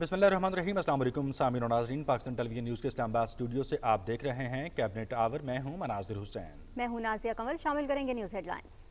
बिस्मिल्लाहिर्रहमानिर्रहीम। अस्सलाम वालेकुम सामीन और नाज़रीन, पाकिस्तान टेलीविजन न्यूज़ के इस्लामाबाद स्टूडियो से आप देख रहे हैं कैबिनेट आवर। मैं हूं मनाजिर हुसैन। मैं हूं नाजिया कमल। शामिल करेंगे न्यूज़ हेडलाइंस।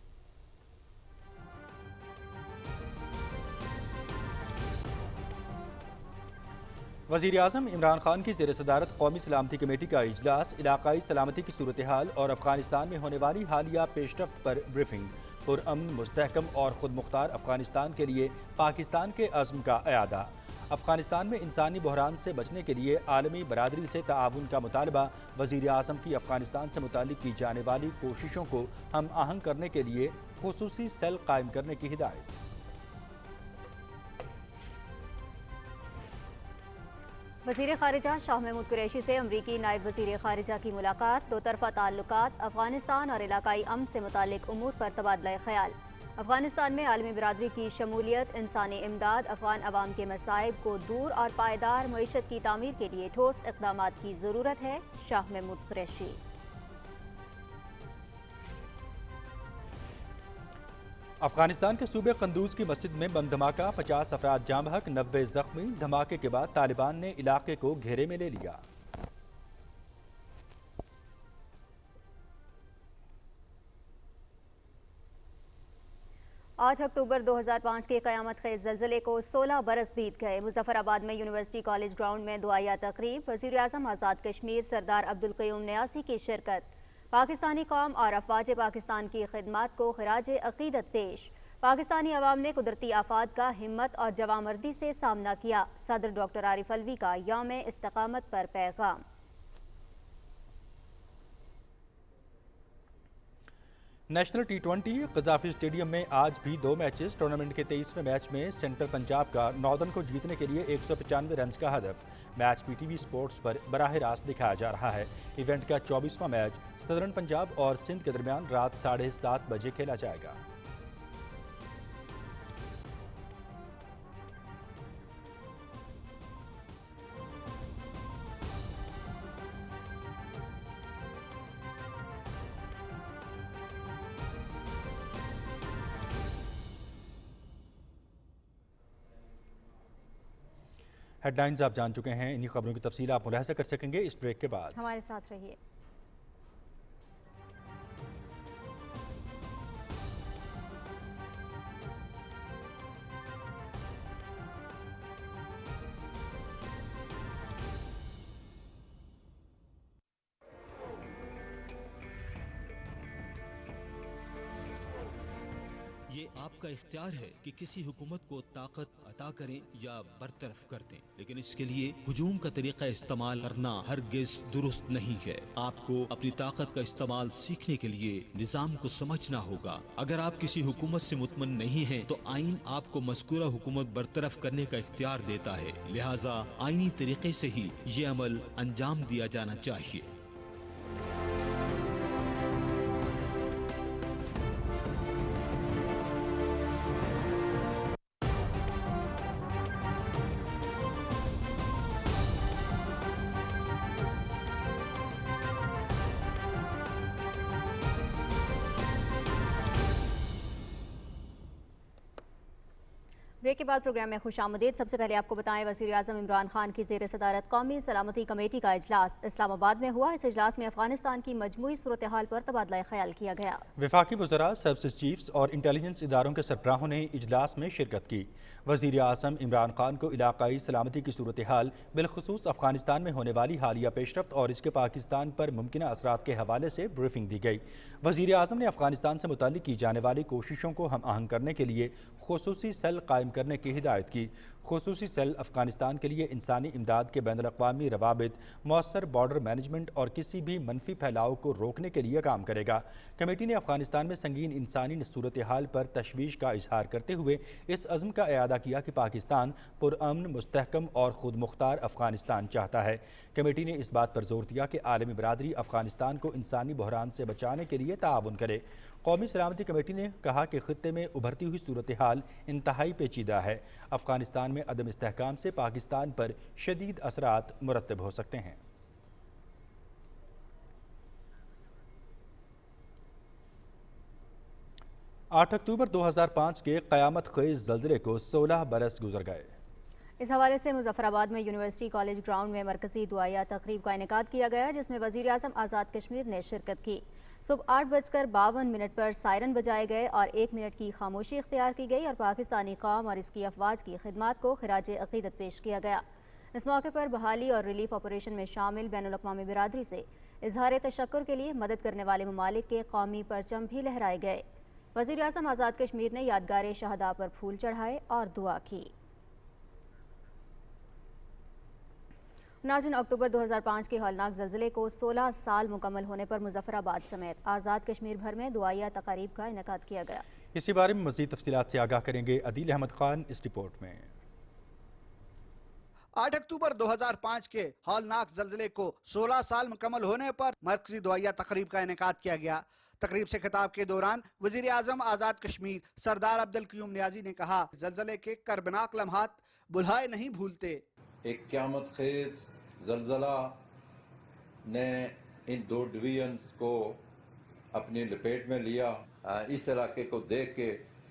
वज़ीर आज़म इमरान खान की ज़ेर सदारत कौमी सलामती कमेटी का इजलास, इलाकाई सलामती की सूरत हाल और अफगानिस्तान में होने वाली हालिया पेशरफ्त पर ब्रीफिंग। पुरअमन, मुस्तहकम और खुद मुख्तार अफगानिस्तान के लिए पाकिस्तान के अज़्म का अयादा। अफगानिस्तान में इंसानी बहरान से बचने के लिए आलमी बरादरी से ताआवुन का मुतालबा। वज़ीर आज़म की अफगानिस्तान से मुताल्लिक़ की जाने वाली कोशिशों को हम आहंग करने के लिए खुसूसी सेल कायम करने की हिदायत। वज़ीर ख़ारिजा शाह महमूद कुरैशी से अमरीकी नायब वज़ीर ख़ारिजा की मुलाकात। दो तरफ़ा ताल्लुकात, अफगानिस्तान और इलाकाई अमन से मुताल्लिक़ उमूर पर तबादला ख़याल। अफगानिस्तान में आलमी बिरादरी की शमूलियत, इंसानी इमदाद, अफगान अवाम के मसाइब को दूर और पायदार मईशत की तामीर के लिए ठोस इक़दामात की ज़रूरत है। शाह महमूद कुरैशी। अफगानिस्तान के सूबे कंदूज की मस्जिद में बम धमाका, 50 अफराद जाँ बहक, 90 जख्मी। धमाके के बाद तालिबान ने इलाके को घेरे में ले लिया। आठ अक्टूबर 2005 के क़यामत खेज़ ज़लज़ले को 16 बरस बीत गए। मुज़फ़्फ़राबाद में यूनिवर्सिटी कॉलेज ग्राउंड में दुआया तक़रीब। वज़ीर आज़म आज़ाद कश्मीर सरदार अब्दुल क़य्यूम न्यासी की शिरकत। पाकिस्तानी कौम और अफ़वाज पाकिस्तान की खिदमत को ख़िराज अक़ीदत पेश। पाकिस्तानी अवाम ने कुदरती आफ़ात का हिम्मत और जवामर्दी से सामना किया। सदर डॉक्टर आरिफ अलवी का यौम इस्तक़ामत पर पैगाम। नेशनल T20 क़ज़ाफ़ी स्टेडियम में आज भी 2 मैचेस। टूर्नामेंट के 23वें मैच में सेंट्रल पंजाब का नॉर्दर्न को जीतने के लिए 195 रन का हदफ। मैच PTV स्पोर्ट्स पर बराह रास्त दिखाया जा रहा है। इवेंट का 24वां मैच सदर्न पंजाब और सिंध के दरमियान रात 7:30 बजे खेला जाएगा। हेडलाइंस आप जान चुके हैं। इन्हीं खबरों की तफसील आप मुलाहिज़ा कर सकेंगे इस ब्रेक के बाद। हमारे साथ रहिए। ये आपका इख्तियार है कि किसी हुकूमत को ताकत अता करें या बरतरफ कर दें, लेकिन इसके लिए हुजूम का तरीका इस्तेमाल करना हरगिज दुरुस्त नहीं है। आपको अपनी ताकत का इस्तेमाल सीखने के लिए निज़ाम को समझना होगा। अगर आप किसी हुकूमत से मुतमन नहीं हैं, तो आइन आपको मज़कूरा हुकूमत बरतरफ करने का इख्तियार देता है। लिहाजा आइनी तरीके से ही ये अमल अंजाम दिया जाना चाहिए। ब्रेक के बाद प्रोग्राम में खुशामदीद। सबसे पहले आपको बताएं, वज़ीर आज़म इमरान खान की ज़ेर सदारत कौमी सलामती कमेटी का इजलास इस्लामाबाद में हुआ। इस इजलास में अफगानिस्तान की मजमूई सूरत हाल पर तबादला ख्याल किया गया। वफाकी वज़रा, सर्विसेज चीफ्स और इंटेलिजेंस इदारों के सरबराहों ने इजलास में शिरकत की। वज़ीर आज़म इमरान खान को इलाकाई सलामती की सूरत हाल, बिलखुसूस अफगानिस्तान में होने वाली हालिया पेशरफ्त और इसके पाकिस्तान पर मुमकिन असरात के हवाले से ब्रीफिंग दी गई। वज़ीर आज़म ने अफगानिस्तान से मुताल्लिक़ की जाने वाली कोशिशों को हम आहंग करने के लिए खुसूसी सेल कायम करने की हिदायत की। खुसूसी सेल अफगानिस्तान के लिए इंसानी इमदाद के बैनुल-अक़वामी रवाबित, मौसर बॉर्डर मैनेजमेंट और किसी भी मनफी फैलाव को रोकने के लिए काम करेगा। कमेटी ने अफगानिस्तान में संगीन इंसानी सूरत हाल पर तशवीश का इजहार करते हुए इस अज़्म का अयादा किया कि पाकिस्तान पुरअमन, मुस्तहकम और खुद मुख्तार अफगानिस्तान चाहता है। कमेटी ने इस बात पर जोर दिया कि आलमी बरादरी अफगानिस्तान को इंसानी बहरान से बचाने के लिए ताआवुन करे। कौमी सलामती कमेटी ने कहा कि खित्ते में उभरती हुई सूरत हाल इंतहाई पेचीदा है। अफगानिस्तान में अदम इस्तेहकाम से पाकिस्तान पर शदीद असरात मुरतब हो सकते हैं। 8 अक्टूबर 2005 के क़यामत ख़ेज़ ज़लज़ले को 16 बरस गुजर गए। اس حوالے سے مظفرآباد میں یونیورسٹی کالج گراؤنڈ میں مرکزی دعائیہ تقریب کا انعقاد کیا گیا جس میں وزیر اعظم آزاد کشمیر نے شرکت کی۔ صبح 8:52 پر سائرن بجائے گئے اور 1 منٹ کی خاموشی اختیار کی گئی اور پاکستانی قوم اور اس کی افواج کی خدمات کو خراج عقیدت پیش کیا گیا۔ اس موقع پر بحالی اور ریلیف آپریشن میں شامل بین الاقوامی برادری سے اظہار تشکر کے لیے مدد کرنے والے ممالک کے قومی پرچم بھی لہرائے گئے۔ وزیر اعظم آزاد کشمیر نے یادگار شہداء پر پھول چڑھائے اور دعا کی۔ ناظرین، اکتوبر 2005 کے ہولناک زلزلے کو 16 سال مکمل ہونے پر مظفرآباد سمیت آزاد کشمیر بھر میں دعائیہ تقاریب کا انعقاد کیا گیا۔ اسی بارے میں مزید تفصیلات سے آگاہ کریں گے عدیل احمد خان اس رپورٹ میں۔ 8 اکتوبر 2005 کے ہولناک زلزلے کو 16 سال مکمل ہونے پر مرکزی دعائیہ تقریب کا انعقاد کیا گیا۔ تقریب سے خطاب کے دوران وزیر اعظم آزاد کشمیر سردار عبدالقیوم نیازی نے کہا، زلزلے کے کربناک لمحات بھلائے نہیں بھولتے۔ ایک قیامت خیز زلزلہ نے ان 2 ڈویژنز کو اپنی لپیٹ میں لیا۔ اس علاقے کو دیکھ کے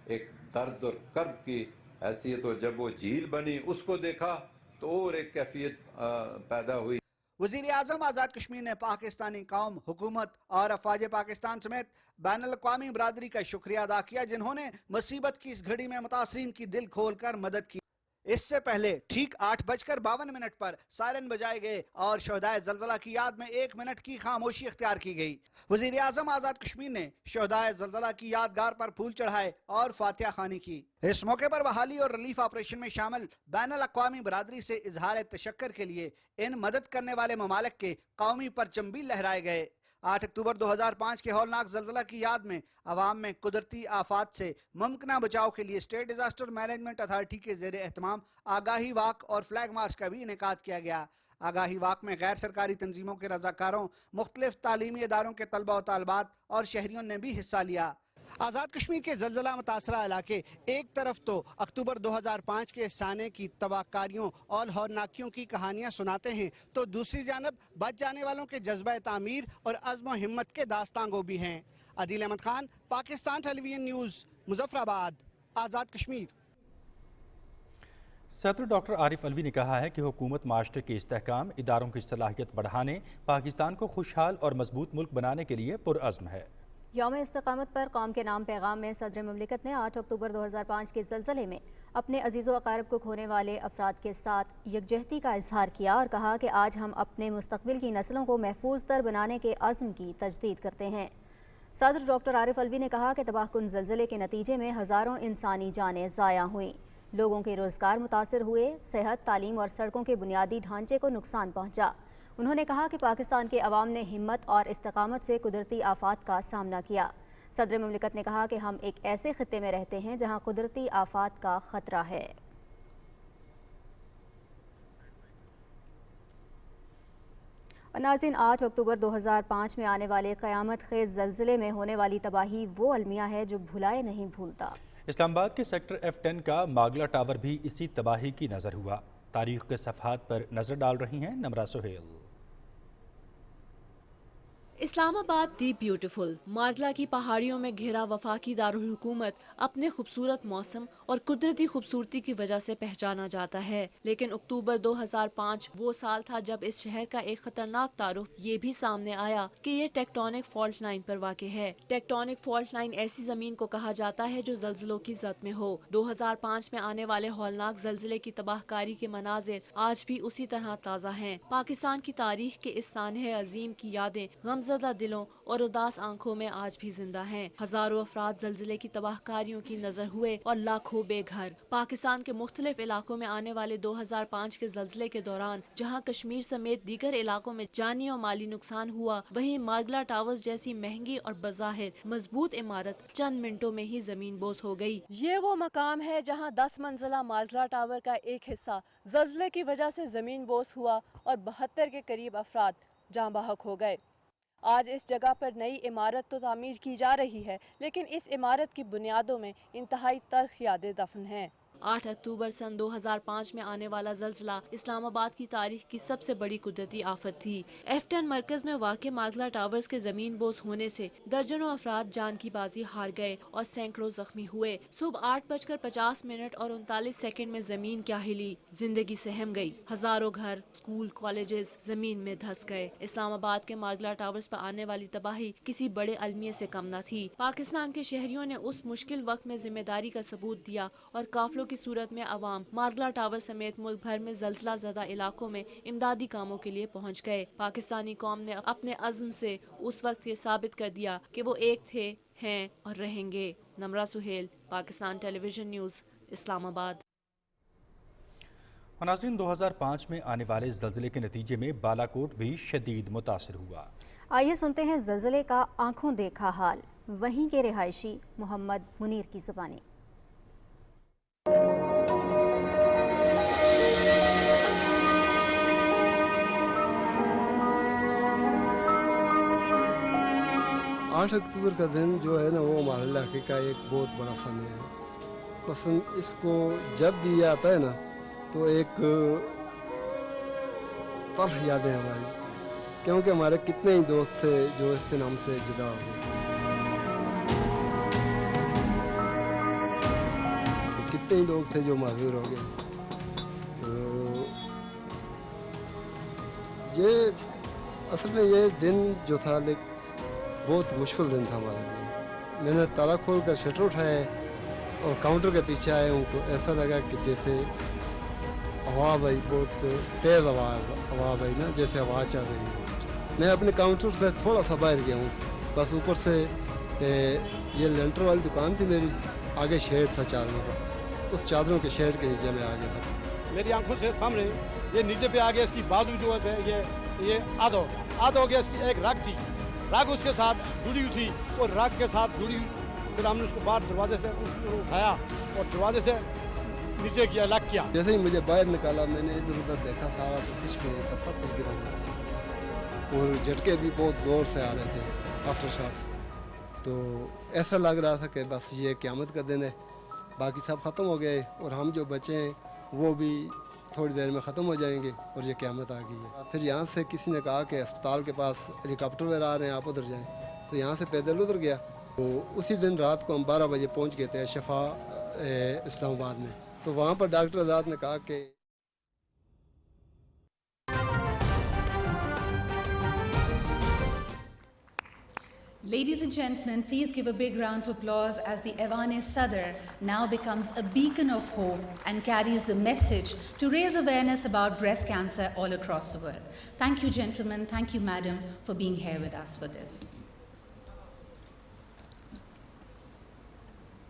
ایک درد اور کرب کی حیثیت، اور جب وہ جھیل بنی اس کو دیکھا تو اور ایک کیفیت پیدا ہوئی۔ وزیر اعظم آزاد کشمیر نے پاکستانی قوم، حکومت اور افواج پاکستان سمیت بین الاقوامی برادری کا شکریہ ادا کیا جنہوں نے مصیبت کی اس گھڑی میں متاثرین کی دل کھول کر مدد کی۔ اس سے پہلے ٹھیک 8:52 پر سائرن بجائے گئے اور شہدائے زلزلہ کی یاد میں 1 منٹ کی خاموشی اختیار کی گئی۔ وزیر اعظم آزاد کشمیر نے شہدائے زلزلہ کی یادگار پر پھول چڑھائے اور فاتحہ خوانی کی۔ اس موقع پر بحالی اور ریلیف آپریشن میں شامل بین الاقوامی برادری سے اظہار تشکر کے لیے ان مدد کرنے والے ممالک کے قومی پرچم بھی لہرائے گئے۔ 8 اکتوبر 2005 کے ہولناک زلزلہ کی یاد میں عوام میں قدرتی آفات سے ممکنہ بچاؤ کے لیے اسٹیٹ ڈیزاسٹر مینجمنٹ اتھارٹی کے زیر اہتمام آگاہی واک اور فلیگ مارچ کا بھی انعقاد کیا گیا۔ آگاہی واک میں غیر سرکاری تنظیموں کے رضاکاروں، مختلف تعلیمی اداروں کے طلبہ و طالبات اور شہریوں نے بھی حصہ لیا۔ آزاد کشمیر کے زلزلہ متاثرہ علاقے ایک طرف تو اکتوبر 2005 کے سانے کی تباہ کاریوں اور ہولناکیوں کی کہانیاں سناتے ہیں تو دوسری جانب بچ جانے والوں کے جذبہ تعمیر اور عزم و ہمت کے داستان گو بھی ہیں۔ عدیل احمد خان، پاکستان ٹیلی ویژن نیوز، مظفرآباد، آزاد کشمیر۔ صدر ڈاکٹر عارف علوی نے کہا ہے کہ حکومت معاشرے کے استحکام، اداروں کی صلاحیت بڑھانے، پاکستان کو خوشحال اور مضبوط ملک بنانے کے لیے پرعزم ہے۔ یوم استقامت پر قوم کے نام پیغام میں صدر مملکت نے 8 اکتوبر 2005 کے زلزلے میں اپنے عزیز و اقارب کو کھونے والے افراد کے ساتھ یکجہتی کا اظہار کیا اور کہا کہ آج ہم اپنے مستقبل کی نسلوں کو محفوظ تر بنانے کے عزم کی تجدید کرتے ہیں۔ صدر ڈاکٹر عارف علوی نے کہا کہ تباہ کن زلزلے کے نتیجے میں ہزاروں انسانی جانیں ضائع ہوئیں، لوگوں کے روزگار متاثر ہوئے، صحت، تعلیم اور سڑکوں کے بنیادی ڈھانچے کو نقصان پہنچا۔ انہوں نے کہا کہ پاکستان کے عوام نے ہمت اور استقامت سے قدرتی آفات کا سامنا کیا۔ صدر مملکت نے کہا کہ ہم ایک ایسے خطے میں رہتے ہیں جہاں قدرتی آفات کا خطرہ ہے۔ ناظرین، 8 اکتوبر 2005 میں آنے والے قیامت خیز زلزلے میں ہونے والی تباہی وہ المیہ ہے جو بھلائے نہیں بھولتا۔ اسلام آباد کے سیکٹر F10 کا ماگلا ٹاور بھی اسی تباہی کی نظر ہوا۔ تاریخ کے صفحات پر نظر ڈال رہی ہیں نمرہ سہیل۔ اسلام آباد دی بیوٹیفل ماگلا کی پہاڑیوں میں گھرا وفاقی دارالحکومت اپنے خوبصورت موسم اور قدرتی خوبصورتی کی وجہ سے پہچانا جاتا ہے، لیکن اکتوبر 2005 وہ سال تھا جب اس شہر کا ایک خطرناک تعارف یہ بھی سامنے آیا کہ یہ ٹیکٹونک فالٹ لائن پر واقع ہے۔ ٹیکٹونک فالٹ لائن ایسی زمین کو کہا جاتا ہے جو زلزلوں کی زد میں ہو۔ 2005 میں آنے والے ہولناک زلزلے کی تباہ کاری کے مناظر آج بھی اسی طرح تازہ ہیں۔ پاکستان کی تاریخ کے اس سانحہ عظیم کی یادیں غمزدہ دلوں اور اداس آنکھوں میں آج بھی زندہ ہیں۔ ہزاروں افراد زلزلے کی تباہ کاریوں کی نظر ہوئے اور لاکھوں بے گھر۔ پاکستان کے مختلف علاقوں میں آنے والے 2005 کے زلزلے کے دوران جہاں کشمیر سمیت دیگر علاقوں میں جانی اور مالی نقصان ہوا، وہیں ماگلا ٹاورز جیسی مہنگی اور بظاہر مضبوط عمارت چند منٹوں میں ہی زمین بوس ہو گئی۔ یہ وہ مقام ہے جہاں 10 منزلہ ماگلا ٹاور کا ایک حصہ زلزلے کی وجہ سے زمین بوس ہوا اور 72 کے قریب افراد جاں بحق ہو گئے۔ آج اس جگہ پر نئی عمارت تو تعمیر کی جا رہی ہے، لیکن اس عمارت کی بنیادوں میں انتہائی تلخ یادیں دفن ہیں۔ 8 अक्टूबर सन 2005 में आने वाला जल्जला इस्लामाबाद की तारीख की सबसे बड़ी कुदरती आफत थी। F10 मरकज में वाक़ मागला टावर्स के जमीन बोस होने से दर्जनों अफराद जान की बाजी हार गए और सैकड़ों जख्मी हुए। सुबह 8:50 और 39 सेकंड में जमीन क्या हिली, जिंदगी सहम गई। हजारों घर, स्कूल, कॉलेजेस जमीन में धंस गए। इस्लामाबाद के मागला टावर्स पर आने वाली तबाही किसी बड़े अलमिये से कम न थी। पाकिस्तान के शहरियों ने उस मुश्किल वक्त में जिम्मेदारी का सबूत दिया और काफिलों की सूरत में अवाम मागला टावर समेत मुल्क भर में जल्जला ज़दा इलाकों में इमदादी कामों के लिए पहुँच गए। पाकिस्तानी कौम ने अपने अज़्म से उस वक्त ये साबित कर दिया कि वो एक थे, हैं और रहेंगे। Namra Suhail, Pakistan television news, Islamabad. नाज़रीन, 2005 में आने वाले ज़लज़ले के नतीजे में बालाकोट भी शदीद मुतासिर हुआ। आइए सुनते हैं ज़लज़ले का आंखों देखा हाल, वहीं के रिहायशी मोहम्मद मुनीर की ज़बानी। आठ अक्टूबर का दिन जो है ना, वो हमारे इलाके का एक बहुत बड़ा समय है। बस इसको जब भी ये आता है ना, तो एक तल्ख यादें हमारी, क्योंकि हमारे कितने ही दोस्त थे जो इस दिन हमसे जुदा हो गए। तो कितने ही लोग थे जो माजूर हो गए। तो ये असल में ये दिन जो था, बहुत मुश्किल दिन था हमारे लिए। मैंने ताला खोल कर शटर उठाया और काउंटर के पीछे आया हूँ, तो ऐसा लगा कि जैसे आवाज़ आई, बहुत तेज़ आवाज़ आई ना, जैसे आवाज़ चल रही है। मैं अपने काउंटर से थोड़ा सा बाहर गया हूँ, बस ऊपर से ये लेंटर वाली दुकान थी मेरी, आगे शेड था चादरों का, उस चादरों के शेड के नीचे मैं आ गया था। मेरी आंखों से सामने ये नीचे पे आ गया, इसकी बाजू जो है ये आधा हो गया। इसकी एक रग थी, रग उसके साथ जुड़ी हुई थी और रग के साथ जुड़ी हुई। फिर हमने उसको बाहर दरवाजे से उठाया और दरवाजे से नीचे किया, लॉक किया। जैसे ही मुझे बाहर निकाला, मैंने इधर उधर देखा, सारा तो कुछ भी नहीं था, सब कुछ गिरा हुआ था और झटके भी बहुत ज़ोर से आ रहे थे, आफ्टर शॉक्स। तो ऐसा लग रहा था कि बस ये क़यामत का दिन है, बाकी सब ख़त्म हो गए और हम जो बचे हैं वो भी थोड़ी देर में ख़त्म हो जाएंगे और ये क़यामत आ गई है। फिर यहाँ से किसी ने कहा कि अस्पताल के पास हेलीकॉप्टर वगैरह आ रहे हैं, आप उधर जाएं। तो यहाँ से पैदल उधर गया। तो उसी दिन रात को हम 12 बजे पहुँच गए थे शफा इस्लामाबाद में। तो वहाँ पर डॉक्टर आज़ाद ने कहा कि Ladies and gentlemen, please give a big round of applause as the Evan-e-Sadr now becomes a beacon of hope and carries the message to raise awareness about breast cancer all across the world. Thank you, gentlemen. Thank you, madam, for being here with us for this.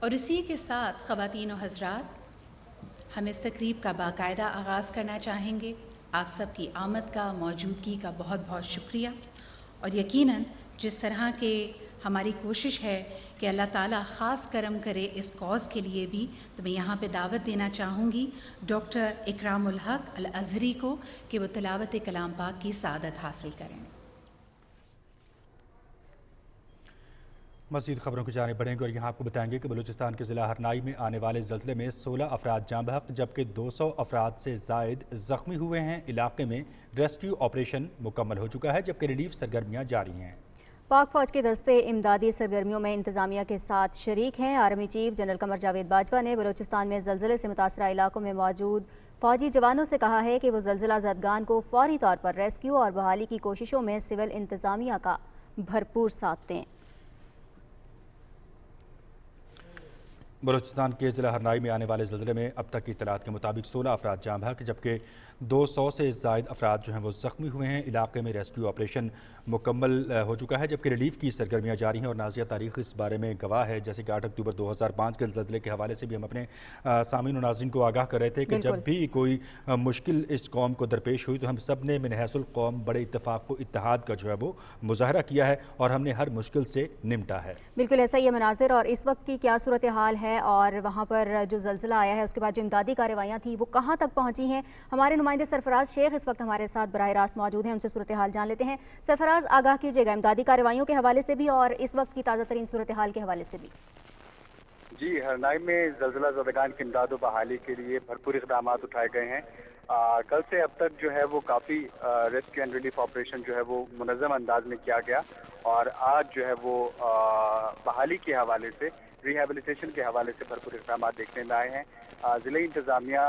और इसी के साथ ख़वातीन और हज़रात, हम इस तकरीब का बाकायदा आगाज़ करना चाहेंगे। आप सबकी आमद का, मौजूदगी का बहुत बहुत शुक्रिया। और यकीनन जिस तरह के हमारी कोशिश है कि अल्लाह ताला ख़ास करम करे इस कॉज़ के लिए भी, तो मैं यहाँ पे दावत देना चाहूँगी डॉक्टर इकरामुल हक अल अज़हरी को कि वो तिलावत कलाम पाक की सादत हासिल करें। मज़ीद खबरों की जानिब बढ़ेंगे और यहाँ आपको बताएंगे कि बलूचिस्तान के ज़िला हरनाई में आने वाले ज़लज़ले में 16 अफराद जाँ बहक जबकि 200 अफराद से ज़ायद ज़ख्मी हुए हैं। इलाके में रेस्क्यू ऑपरेशन मुकम्मल हो चुका है जबकि रिलीफ सरगर्मियाँ जारी हैं। पाक फ़ौज के दस्ते इमदादी सरगर्मियों में इंतज़ामिया के साथ शरीक हैं। Army chief general Qamar Javed Bajwa ने बलूचिस्तान में ज़लज़ले से मुतासरा इलाकों में मौजूद फ़ौजी जवानों से कहा है कि वो ज़लज़ला ज़दगान को फ़ौरी तौर पर रेस्क्यू और बहाली की कोशिशों में सिविल इंतज़ामिया का भरपूर साथ दें। बलूचिस्तान के ज़िला हरनाई में आने वाले ज़लज़ले में अब तक की इत्तलात के मुताबिक 16 अफराद जाँ बहक जबकि 200 से ज़ायद अफराद जो हैं वो ज़ख्मी हुए हैं। इलाके में रेस्क्यू ऑपरेशन मुकम्मल हो चुका है जबकि रिलीफ की सरगर्मियाँ जारी हैं और नाज़िया तारीख़ इस बारे में गवाह है। जैसे कि 8 अक्टूबर 2005 के ज़लज़ले के हवाले से भी हम अपने सामीन और नाज़रीन को आगाह कर रहे थे कि जब भी कोई मुश्किल इस कौम को दरपेश हुई तो हम सब ने मिनहसुल कौम बड़े इत्तेफाक को इत्तेहाद का जो है वो मुजाहरा किया है और हमने हर मुश्किल से निपटा है। बिल्कुल ऐसा ही मनाजिर। और इस वक्त की क्या सूरत हाल है और वहाँ पर जो ज़लज़ला आया है उसके बाद जो इमदादी कार्रवाइयाँ थी वो कहाँ तक पहुँची हैं? हमारे नुमाइंदे सरफराज शेख इस वक्त हमारे साथ बराह रास्त मौजूद हैं, उनसे सूरत हाल जान लेते हैं। सरफराज, आगाह कीजिएगा इमदादी कार्रवाइयों के हवाले से भी और इस वक्त की ताज़ा तरीन सूरत हाल के हवाले से भी। جی، ہرنائی میں زلزلہ زدگان کی امداد و بحالی کے لیے بھرپور اقدامات اٹھائے گئے ہیں۔ کل سے اب تک جو ہے وہ کافی ریسکیو اینڈ ریلیف آپریشن جو ہے وہ منظم انداز میں کیا گیا، اور آج جو ہے وہ بحالی کے حوالے سے، ریہیبلیٹیشن کے حوالے سے بھرپور اقدامات دیکھنے میں آئے ہیں۔ ضلعی انتظامیہ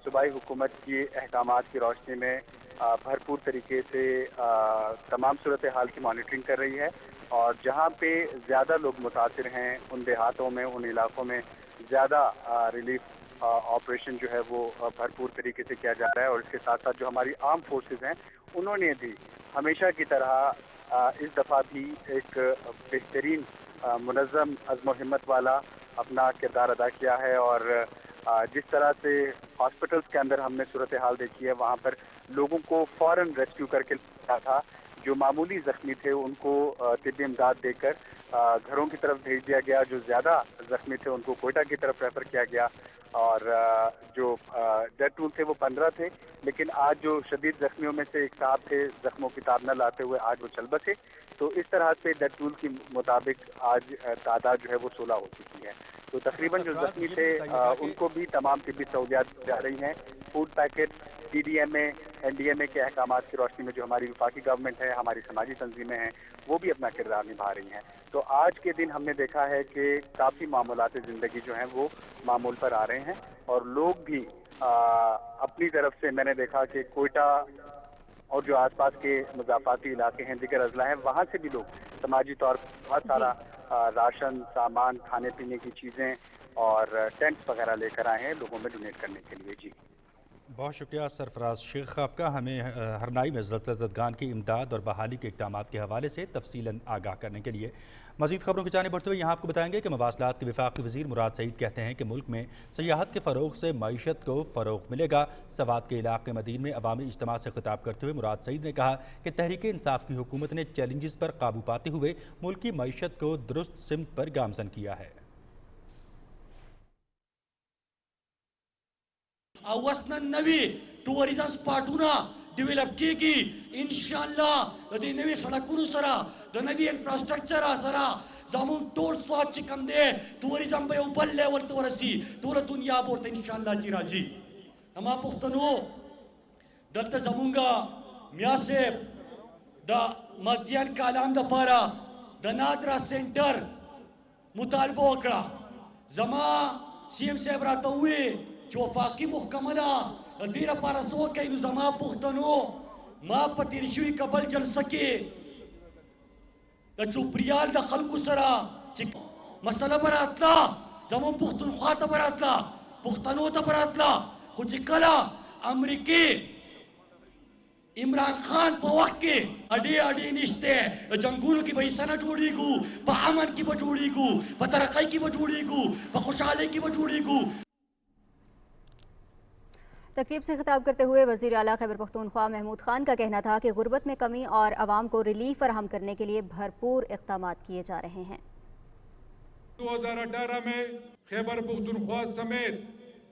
صوبائی حکومت کی احکامات کی روشنی میں بھرپور طریقے سے تمام صورتحال کی مانیٹرنگ کر رہی ہے، اور جہاں پہ زیادہ لوگ متاثر ہیں ان دیہاتوں میں، ان علاقوں میں زیادہ ریلیف آپریشن جو ہے وہ بھرپور طریقے سے کیا جا رہا ہے۔ اور اس کے ساتھ ساتھ جو ہماری آرم فورسز ہیں انہوں نے بھی ہمیشہ کی طرح اس دفعہ بھی ایک بہترین منظم عزم و ہمت والا اپنا کردار ادا کیا ہے، اور جس طرح سے ہاسپٹلس کے اندر ہم نے صورتحال دیکھی ہے وہاں پر لوگوں کو فوراً ریسکیو کر کے لایا تھا، جو معمولی زخمی تھے ان کو طبی امداد دے کر گھروں کی طرف بھیج دیا گیا، جو زیادہ زخمی تھے ان کو کوئٹہ کی طرف ریفر کیا گیا، اور جو ڈیتھ ٹول تھے وہ 15 تھے، لیکن آج جو شدید زخمیوں میں سے ایک صاحب تھے زخموں کی تاب نہ لاتے ہوئے آج وہ چل بسے، تو اس طرح سے ڈیتھ ٹول کے مطابق آج تعداد جو ہے وہ 16 ہو چکی ہے۔ تو تقریباً جو زخمی تھے ان کو بھی تمام طبی سہولیات دی جا رہی ہیں۔ Food packet, T D M A, N D M A کے احکامات کی روشنی میں جو ہماری وفاقی گورنمنٹ ہے، ہماری سماجی تنظیمیں ہیں، وہ بھی اپنا کردار نبھا رہی ہیں۔ تو آج کے دن ہم نے دیکھا ہے کہ کافی معمولات زندگی جو ہیں وہ معمول پر آ رہے ہیں، اور لوگ بھی اپنی طرف سے، میں نے دیکھا کہ کوئٹہ اور جو آس پاس کے مضافاتی علاقے ہیں، دیگر اضلاع ہیں، وہاں سے بھی لوگ سماجی طور پر بہت سارا راشن، سامان، کھانے پینے کی چیزیں اور ٹینٹس وغیرہ لے کر آئے ہیں لوگوں میں ڈونیٹ کرنے کے لیے۔ جی بہت شکریہ سرفراز شیخ آپ کا، ہمیں ہرنائی میں زلزلہ زدگان کی امداد اور بحالی کے اقدامات کے حوالے سے تفصیلاً آگاہ کرنے کے لیے۔ مزید خبروں کی جانب بڑھتے ہوئے یہاں آپ کو بتائیں گے کہ مواصلات کے وفاقی وزیر مراد سعید کہتے ہیں کہ ملک میں سیاحت کے فروغ سے معیشت کو فروغ ملے گا۔ سوات کے علاقے مدین میں عوامی اجتماع سے خطاب کرتے ہوئے مراد سعید نے کہا کہ تحریک انصاف کی حکومت نے چیلنجز پر قابو پاتے ہوئے ملک کی معیشت کو درست سمت پر گامزن کیا ہے۔ اوسنا نوی ٹوریزم سپاٹونا ڈیولپ کی گی انشاءاللہ دی نوی سڑکونو سرا د نوی انفراسٹرکچر سرا زمون ټول سواد چې کم دی ټوریزم به یو بل لیول ته ورسي، ټوله دنیا به ورته انشاءالله چې راځي۔ زما پښتنو دلته زمونږ میا صاحب د مدین کالام دپاره د نادرا سینټر مطالبه وکړه، زما سی ایم صاحب راته وویل چې وفاقي محکمه ده د دې لپاره څه وکړئ، نو زما پښتنو ما په تېرې شوي کابل جلسه کې د چوپریال د خلکو سره چې مسله به راتله زموږ پښتونخوا ته به راتله، پښتنو ته به راتله، خو چې کله امریکې عمران خان په وخت کې اډې نشته، جنگونو کې به حصه نه جوړېږو، په امن کې به جوړېږو، په ترقۍ کې به جوړېږو، په خوشحالۍ کې به جوړېږو۔ تقریب سے خطاب کرتے ہوئے وزیر اعلیٰ خیبر پختونخوا محمود خان کا کہنا تھا کہ غربت میں کمی اور عوام کو ریلیف فراہم کرنے کے لیے بھرپور اقدامات کیے جا رہے ہیں۔ 2018 میں خیبر پختونخوا سمیت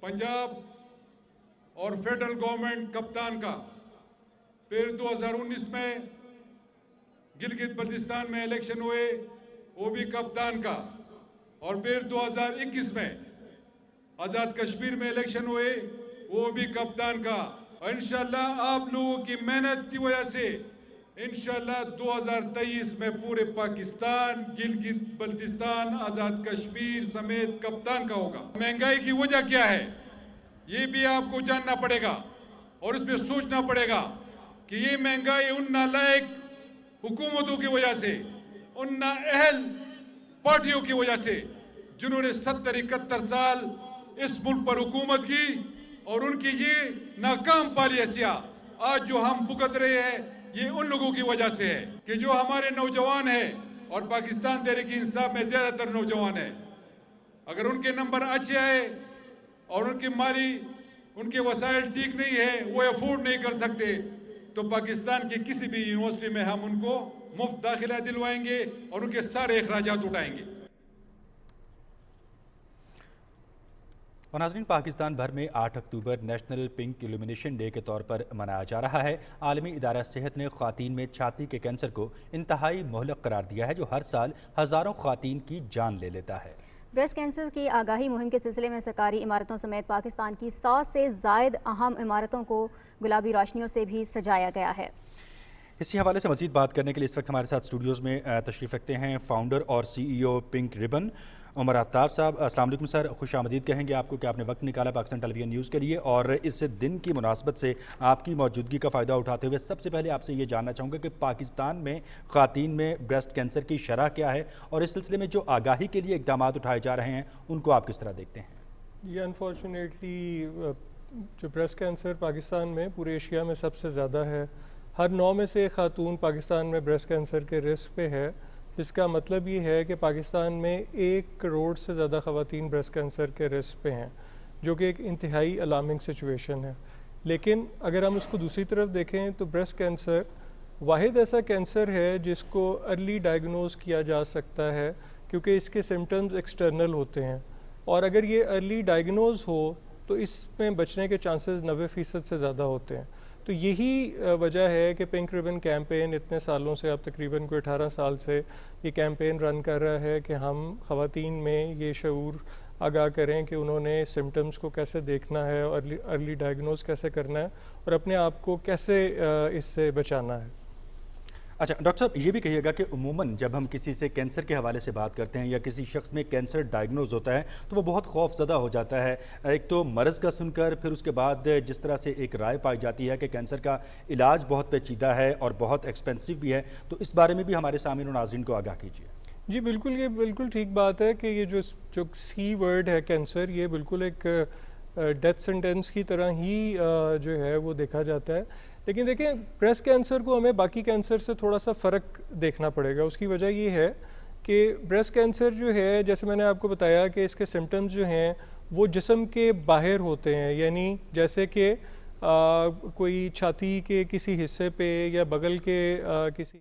پنجاب اور فیڈرل گورنمنٹ کپتان کا، پھر 2019 میں گلگت بلتستان میں الیکشن ہوئے وہ بھی کپتان کا، اور پھر 2021 میں آزاد کشمیر میں الیکشن ہوئے وہ بھی کپتان کا، اور انشاءاللہ آپ لوگوں کی محنت کی وجہ سے انشاءاللہ 2023 میں پورے پاکستان گلگت بلتستان آزاد کشمیر سمیت کپتان کا ہوگا۔ مہنگائی کی وجہ کیا ہے یہ بھی آپ کو جاننا پڑے گا، اور اس پہ سوچنا پڑے گا کہ یہ مہنگائی ان نالائق حکومتوں کی وجہ سے، ان نااہل پارٹیوں کی وجہ سے جنہوں نے 70-71 سال اس ملک پر حکومت کی، اور ان کی یہ ناکام پالیسیاں آج جو ہم بھگت رہے ہیں یہ ان لوگوں کی وجہ سے ہے کہ جو ہمارے نوجوان ہیں، اور پاکستان تحریک انصاف میں زیادہ تر نوجوان ہیں، اگر ان کے نمبر اچھے آئے اور ان کے وسائل ٹھیک نہیں ہے، وہ افورڈ نہیں کر سکتے، تو پاکستان کی کسی بھی یونیورسٹی میں ہم ان کو مفت داخلہ دلوائیں گے اور ان کے سارے اخراجات اٹھائیں گے۔ اور ناظرین، پاکستان بھر میں 8 اکتوبر نیشنل پنک ایلومینیشن ڈے کے طور پر منایا جا رہا ہے۔ عالمی ادارہ صحت نے خواتین میں چھاتی کے کینسر کو انتہائی مہلک قرار دیا ہے، جو ہر سال ہزاروں خواتین کی جان لے لیتا ہے۔ ब्रेस्ट कैंसर की आगाही मुहिम के सिलसिले में सरकारी इमारतों समेत पाकिस्तान की 100 से ज़ायद अहम इमारतों को गुलाबी रोशनियों से भी सजाया गया है। इसी हवाले से मज़ीद बात करने के लिए इस वक्त हमारे साथ स्टूडियोज़ में तशरीफ़ रखते हैं फाउंडर और CEO pink ribbon Umar Aftab साहब। अस्सलाम वालेकुम सर, खुश आमदीद कहेंगे आपको कि आपने वक्त निकाला पाकिस्तान टेलीविज़न न्यूज़ के लिए, और इस दिन की मुनासबत से आपकी मौजूदगी का फ़ायदा उठाते हुए सबसे पहले आपसे ये जानना चाहूँगा कि पाकिस्तान में ख़वातीन में ब्रेस्ट कैंसर की शरह क्या है, और इस सिलसिले में जो आगाही के लिए इक़दाम उठाए जा रहे हैं उनको आप किस तरह देखते हैं? ये अनफॉर्चुनेटली जो ब्रेस्ट कैंसर पाकिस्तान में पूरे एशिया में सबसे ज़्यादा है। हर 9 में से एक खातून पाकिस्तान में ब्रेस्ट कैंसर के रिस्क पे है। इसका मतलब ये है कि पाकिस्तान में 1 करोड़ से ज़्यादा ख़वातीन ब्रेस्ट कैंसर के रिस्क पे हैं, जो कि एक इंतहाई अलार्मिंग सिचुएशन है। लेकिन अगर हम उसको दूसरी तरफ देखें तो ब्रेस्ट कैंसर वाहिद ऐसा कैंसर है जिसको अर्ली डायग्नोज किया जा सकता है, क्योंकि इसके सिम्टम्स एक्सटर्नल होते हैं, और अगर ये अर्ली डायग्नोज हो तो इसमें बचने के चांसेस 90% से ज़्यादा होते हैं। तो यही वजह है कि पिंक रिबन कैंपेन इतने सालों से, अब तकरीबन कोई 18 साल से ये कैंपेन रन कर रहा है कि हम ख़वातीन में ये शऊर आगाह करें कि उन्होंने सिम्टम्स को कैसे देखना है और अर्ली डायग्नोज कैसे करना है और अपने आप को कैसे इससे बचाना है। अच्छा डॉक्टर साहब, ये भी कहिएगा कि उमूमन जब हम किसी से कैंसर के हवाले से बात करते हैं या किसी शख्स में कैंसर डायग्नोज होता है तो वो बहुत खौफज़दा हो जाता है। एक तो मर्ज़ का सुनकर, फिर उसके बाद जिस तरह से एक राय पाई जाती है कि कैंसर का इलाज बहुत पेचीदा है और बहुत एक्सपेंसिव भी है, तो इस बारे में भी हमारे सामने नाज़रीन को आगाह कीजिए। जी बिल्कुल, ये बिल्कुल ठीक बात है कि ये जो सी वर्ड है कैंसर, ये बिल्कुल एक डेथ सेंटेंस की तरह ही जो है वो देखा जाता है। लेकिन देखें, ब्रेस्ट कैंसर को हमें बाकी कैंसर से थोड़ा सा फ़र्क देखना पड़ेगा। उसकी वजह ये है कि ब्रेस्ट कैंसर जो है, जैसे मैंने आपको बताया कि इसके सिम्टम्स जो हैं वो जिस्म के बाहर होते हैं, यानी जैसे कि कोई छाती के किसी हिस्से पे या बगल के किसी